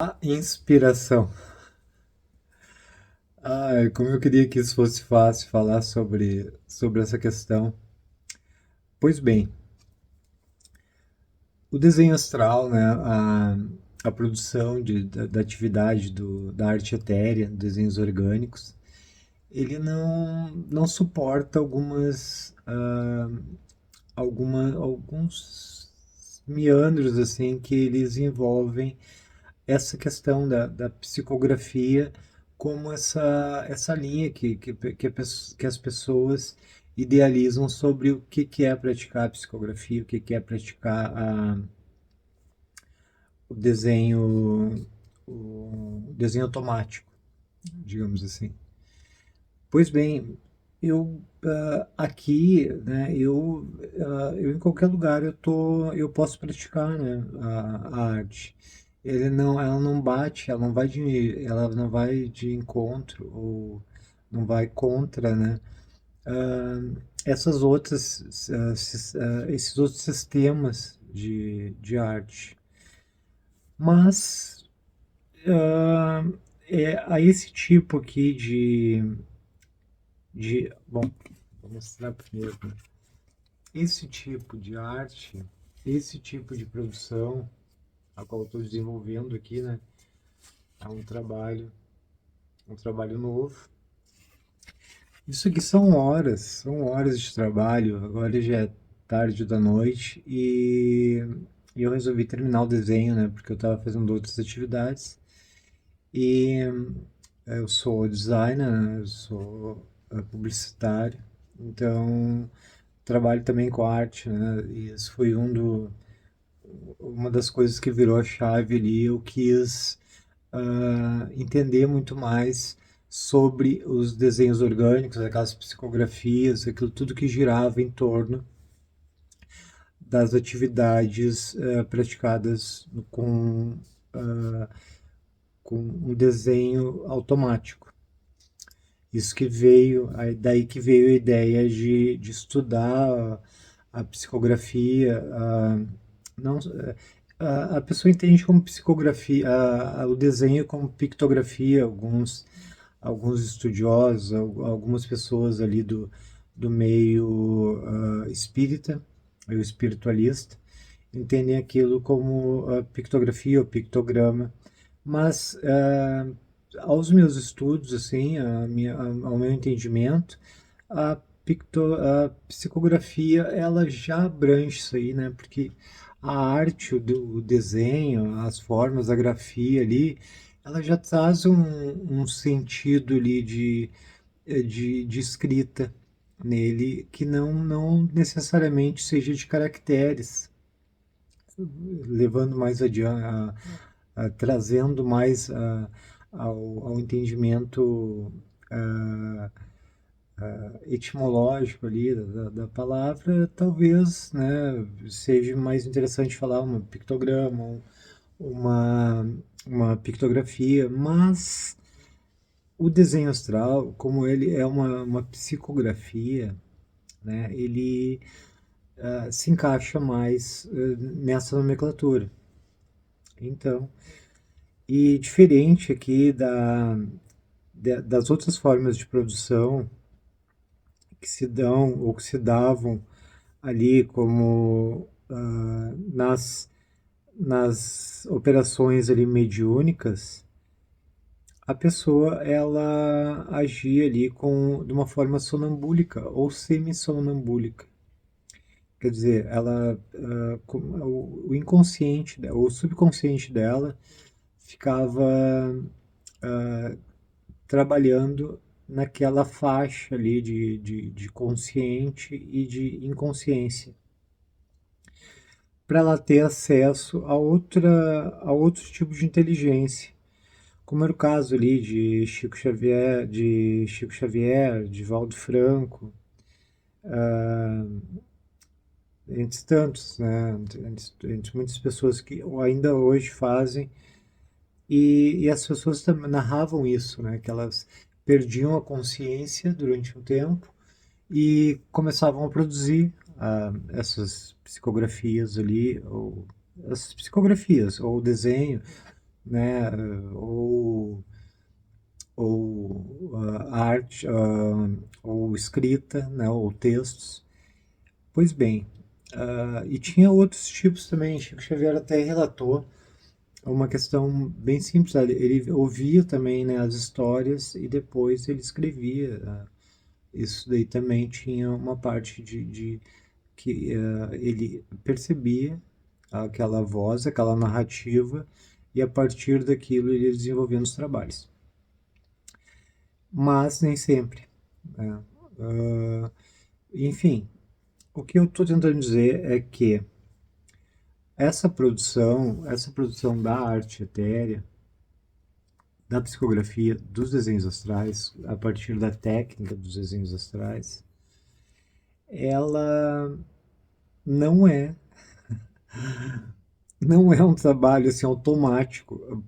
A inspiração. Como eu queria que isso fosse fácil falar sobre essa questão. Pois bem, o desenho astral, né, a produção da atividade da arte etérea, desenhos orgânicos, ele não suporta alguns meandros assim que eles envolvem essa questão da psicografia como essa linha que as pessoas idealizam sobre o que é praticar a psicografia, o que é praticar o desenho, o desenho automático, digamos assim. Pois bem, eu aqui, né, eu em qualquer lugar eu posso praticar, né, a arte. Ela não bate, ela não vai de encontro ou não vai contra, né, essas outras, esses outros sistemas de arte. Mas ah, a esse tipo aqui bom, vou mostrar primeiro. Né? Esse tipo de arte, esse tipo de produção, a qual eu estou desenvolvendo aqui, né? É um trabalho novo. Isso aqui são horas de trabalho. Agora já é tarde da noite e eu resolvi terminar o desenho, né? Porque eu estava fazendo outras atividades. E eu sou designer, né, eu sou publicitário, então trabalho também com arte, né? E isso foi uma das coisas que virou a chave ali. Eu quis entender muito mais sobre os desenhos orgânicos, aquelas psicografias, aquilo tudo que girava em torno das atividades praticadas ah, com um desenho automático. Isso que veio, daí que veio a ideia de estudar a psicografia. Não, a pessoa entende como psicografia, o desenho como pictografia, alguns estudiosos, algumas pessoas ali do meio espírita, meio espiritualista, entendem aquilo como pictografia ou pictograma, mas aos meus estudos, assim, ao meu entendimento, a psicografia ela já abrange isso aí, né? Porque a arte, o desenho, as formas, a grafia ali, ela já traz um sentido ali de escrita nele que não necessariamente seja de caracteres, levando mais adiante, trazendo mais ao entendimento ah, etimológico ali da palavra, talvez, né, seja mais interessante falar um pictograma, uma, uma pictografia, mas o desenho astral, como ele é uma psicografia, né, ele se encaixa mais nessa nomenclatura. Então, e diferente aqui das outras formas de produção que se dão ou que se davam ali como nas operações ali mediúnicas, a pessoa ela agia ali de uma forma sonambúlica ou semi-sonambúlica. Quer dizer, o inconsciente, o subconsciente dela ficava trabalhando naquela faixa ali de consciente e de inconsciência, para ela ter acesso a outro tipo de inteligência, como era o caso ali Chico Xavier, de Valdo Franco, entre tantos, né, entre muitas pessoas que ainda hoje fazem, e as pessoas narravam isso, né, que elas perdiam a consciência durante um tempo e começavam a produzir essas psicografias ali, ou essas psicografias, ou desenho, né? Ou, arte, ou escrita, né? Ou textos. Pois bem, e tinha outros tipos também. Chico Xavier até relatou uma questão bem simples. Ele ouvia também, né, as histórias e depois ele escrevia. Isso daí também tinha uma parte de que ele percebia aquela voz, aquela narrativa, e a partir daquilo ele ia desenvolvendo os trabalhos. Mas nem sempre, né? Ah, enfim, o que eu estou tentando dizer é que essa produção da arte etérea, da psicografia, dos desenhos astrais, a partir da técnica dos desenhos astrais, ela não é não é um trabalho assim automático,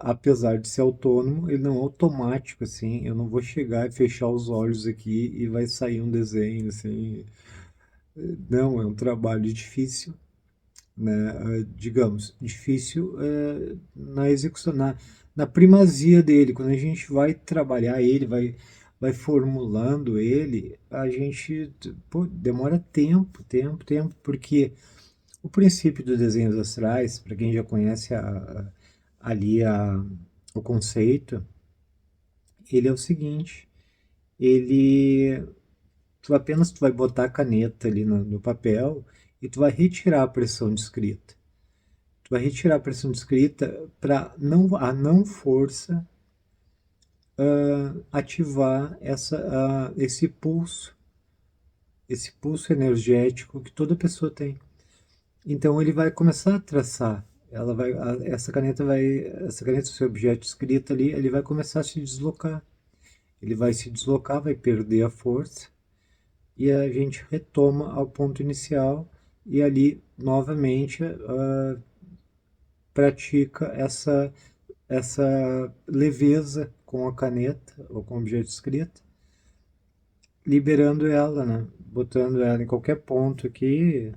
apesar de ser autônomo, ele não é automático assim. Eu não vou chegar e fechar os olhos aqui e vai sair um desenho assim. Não, é um trabalho difícil, né? Digamos, difícil na execução, na primazia dele. Quando a gente vai trabalhar ele, vai formulando ele, a gente, pô, demora tempo, porque o princípio dos desenhos astrais, para quem já conhece ali o conceito, ele é o seguinte, ele tu vai botar a caneta ali no papel e tu vai retirar a pressão de escrita. Tu vai retirar a pressão de escrita para não a não força ativar esse pulso energético que toda pessoa tem. Então ele vai começar a traçar. Essa caneta, seu objeto escrito ali, ele vai começar a se deslocar. Ele vai se deslocar, vai perder a força e a gente retoma ao ponto inicial e ali novamente pratica essa leveza com a caneta ou com o objeto escrito, liberando ela, né? Botando ela em qualquer ponto aqui,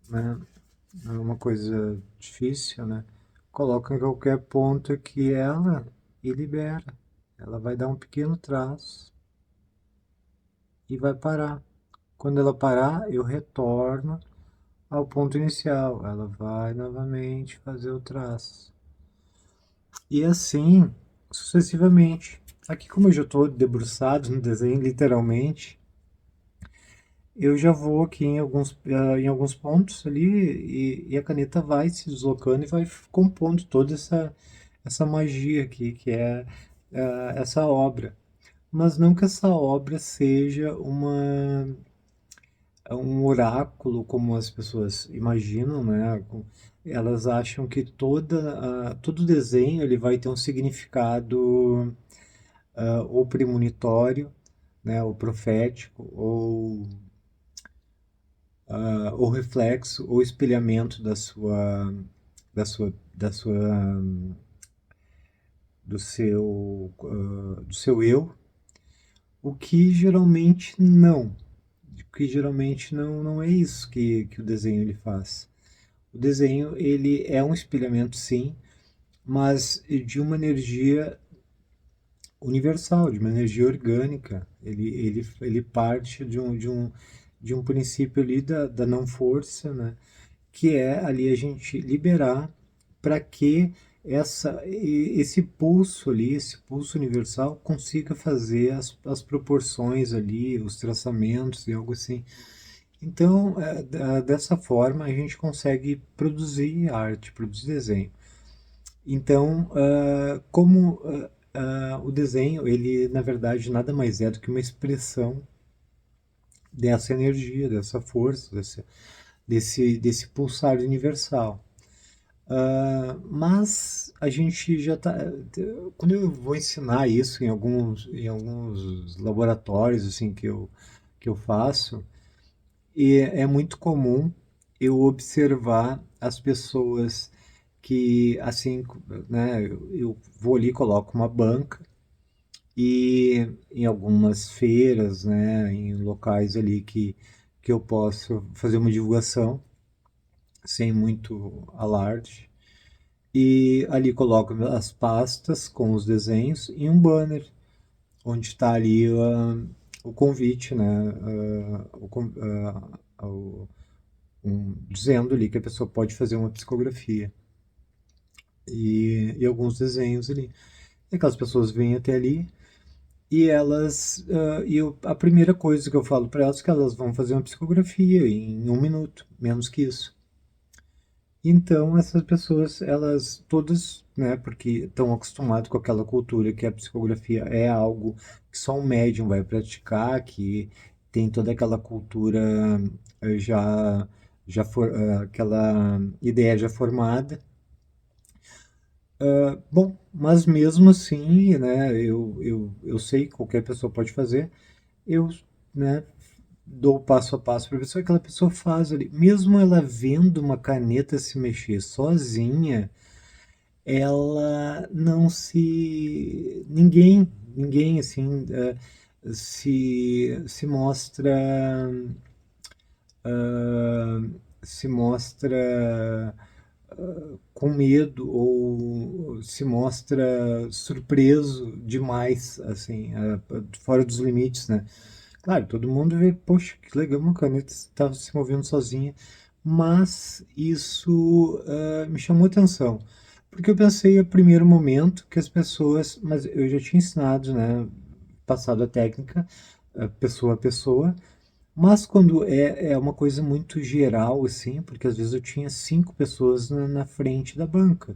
né? É uma coisa difícil, né? Coloca em qualquer ponto aqui ela e libera. Ela vai dar um pequeno traço e vai parar. Quando ela parar, eu retorno ao ponto inicial. Ela vai novamente fazer o traço. E assim, sucessivamente. Aqui, como eu já estou debruçado no desenho, literalmente, eu já vou aqui em alguns pontos ali e a caneta vai se deslocando e vai compondo toda essa magia aqui, que é essa obra. Mas não que essa obra seja um oráculo, como as pessoas imaginam, né? Elas acham que todo desenho ele vai ter um significado ou premonitório, né? Ou profético, ou reflexo, ou espelhamento da sua, do seu eu, o que geralmente não. Que geralmente não é isso que o desenho ele faz. O desenho ele é um espelhamento, sim, mas de uma energia universal, de uma energia orgânica. Ele parte de um princípio ali da não força, né? Que é ali a gente liberar para que esse pulso ali, esse pulso universal consiga fazer as proporções ali, os traçamentos e algo assim. Então, dessa forma, a gente consegue produzir arte, produzir desenho. Então, como o desenho, ele na verdade nada mais é do que uma expressão dessa energia, dessa força, desse pulsar universal. Mas a gente já está. Quando eu vou ensinar isso em alguns laboratórios assim que eu faço, e é muito comum eu observar as pessoas que, assim, né, eu vou ali, coloco uma banca e em algumas feiras, né, em locais ali que eu posso fazer uma divulgação sem muito alarde, e ali coloco as pastas com os desenhos e um banner onde está ali o convite, né? Dizendo ali que a pessoa pode fazer uma psicografia e alguns desenhos ali. E aquelas pessoas vêm até ali e a primeira coisa que eu falo para elas é que elas vão fazer uma psicografia em 1 minuto, menos que isso. Então, essas pessoas, elas todas, né, porque estão acostumadas com aquela cultura que a psicografia é algo que só um médium vai praticar, que tem toda aquela cultura eh, já, aquela ideia já formada. Bom, mas mesmo assim, né, eu sei que qualquer pessoa pode fazer, eu, né, dou o passo a passo para a pessoa, aquela pessoa faz ali. Mesmo ela vendo uma caneta se mexer sozinha, ela não se. Ninguém assim, se mostra. ah, se mostra com medo ou se mostra surpreso demais, assim, fora dos limites, né? Claro, todo mundo vê, poxa, que legal, uma caneta estava se movendo sozinha, mas isso me chamou atenção, porque eu pensei a primeiro momento que as pessoas, mas eu já tinha ensinado, né, passado a técnica, pessoa a pessoa, mas quando é uma coisa muito geral, assim, porque às vezes eu tinha 5 pessoas na frente da banca,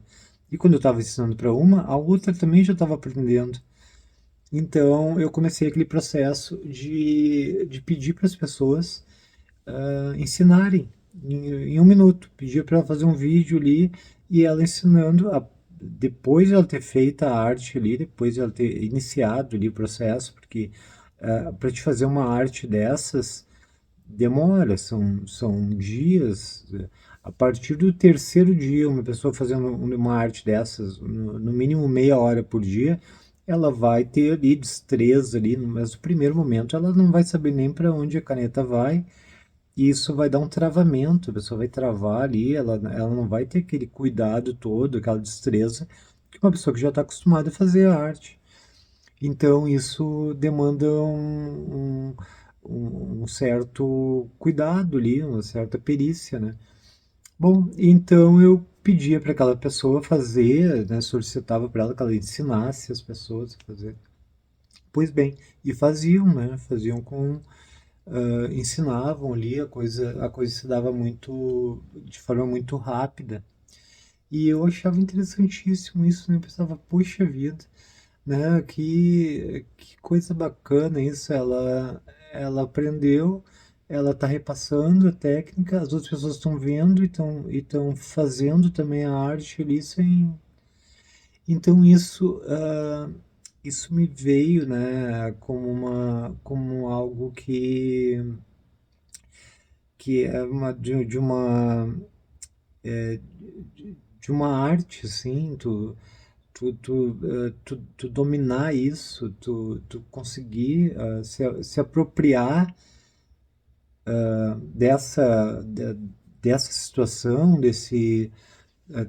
e quando eu estava ensinando para uma, a outra também já estava aprendendo. Então eu comecei aquele processo de pedir para as pessoas ensinarem em 1 minuto. Pedia para ela fazer um vídeo ali e ela ensinando, depois de ela ter feito a arte ali, depois de ela ter iniciado ali o processo, porque para te fazer uma arte dessas demora, são dias. A partir do terceiro dia, uma pessoa fazendo uma arte dessas, no mínimo meia hora por dia, ela vai ter ali destreza ali, mas no primeiro momento ela não vai saber nem para onde a caneta vai, e isso vai dar um travamento, a pessoa vai travar ali, ela não vai ter aquele cuidado todo, aquela destreza que uma pessoa que já está acostumada a fazer a arte. Então isso demanda um certo cuidado ali, uma certa perícia, né? Bom, então eu pedia para aquela pessoa fazer, né, solicitava para ela que ela ensinasse as pessoas a fazer. Pois bem, e faziam, né? Faziam ensinavam ali, a coisa se dava de forma muito rápida. E eu achava interessantíssimo isso, né? Eu pensava, poxa vida, né? Que coisa bacana isso. Ela aprendeu, ela está repassando a técnica, as outras pessoas estão vendo e estão fazendo também a arte ali sem. Então isso me veio, né, como algo que é de uma arte, assim, tu dominar isso, tu conseguir se apropriar dessa situação,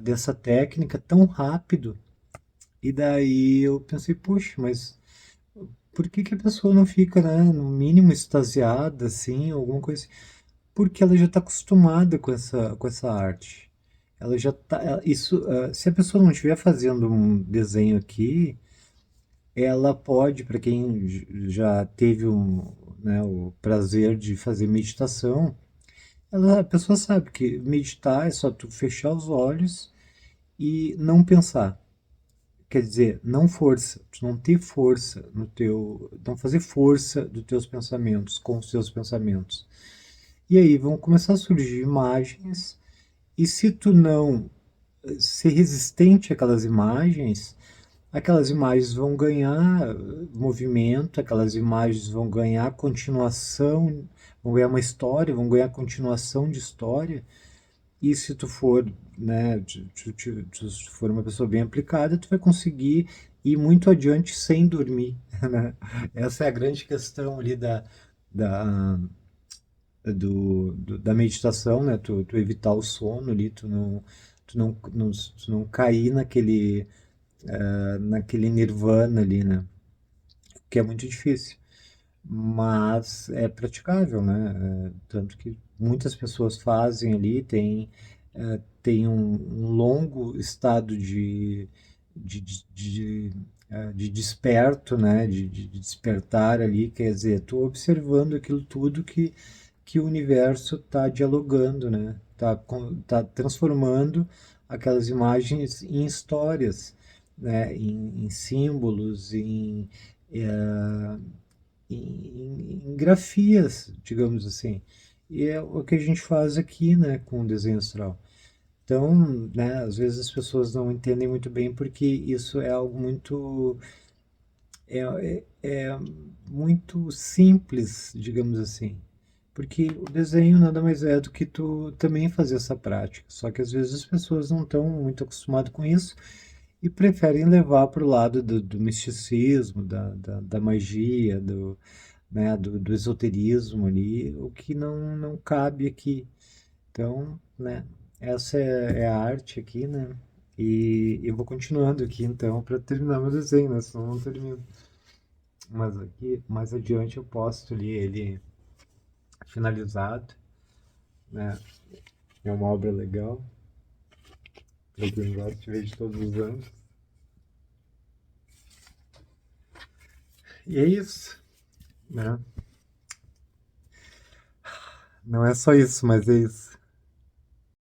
dessa técnica tão rápido. E daí eu pensei, poxa, mas por que que a pessoa não fica, né, no mínimo extasiada, assim, alguma coisa assim? Porque ela já está acostumada com essa arte. Ela já tá, se a pessoa não estiver fazendo um desenho aqui, ela pode, para quem já teve né, o prazer de fazer meditação, a pessoa sabe que meditar é só tu fechar os olhos e não pensar. Quer dizer, não força, tu não ter força no teu, não fazer força dos teus pensamentos com os teus pensamentos. E aí vão começar a surgir imagens, e se tu não ser resistente àquelas imagens, aquelas imagens vão ganhar movimento, aquelas imagens vão ganhar continuação, vão ganhar uma história, vão ganhar continuação de história. E se tu for, né, se for uma pessoa bem aplicada, tu vai conseguir ir muito adiante sem dormir, né? Essa é a grande questão ali da, da meditação, né? Tu evitar o sono ali, tu não cair naquele nirvana ali, né? Que é muito difícil, mas é praticável, né? Tanto que muitas pessoas fazem ali, tem um longo estado de desperto, né? De despertar ali, quer dizer, estou observando aquilo tudo que o universo está dialogando, né? Tá transformando aquelas imagens em histórias, né? Em símbolos, eh, em grafias, digamos assim. E é o que a gente faz aqui, né, com o desenho astral. Então, né, às vezes as pessoas não entendem muito bem porque isso é algo é muito simples, digamos assim. Porque o desenho nada mais é do que tu também fazer essa prática. Só que às vezes as pessoas não estão muito acostumadas com isso e preferem levar para o lado do misticismo, da magia, né, do esoterismo ali, o que não cabe aqui. Então, né, essa é a arte aqui, né? E eu vou continuando aqui então para terminar meu desenho, né? Senão eu não termino. Mas aqui, mais adiante eu posto ali ele finalizado, né? É uma obra legal, para quem gosta de ver de todos os anos. E é isso, né? Não é só isso, mas é isso.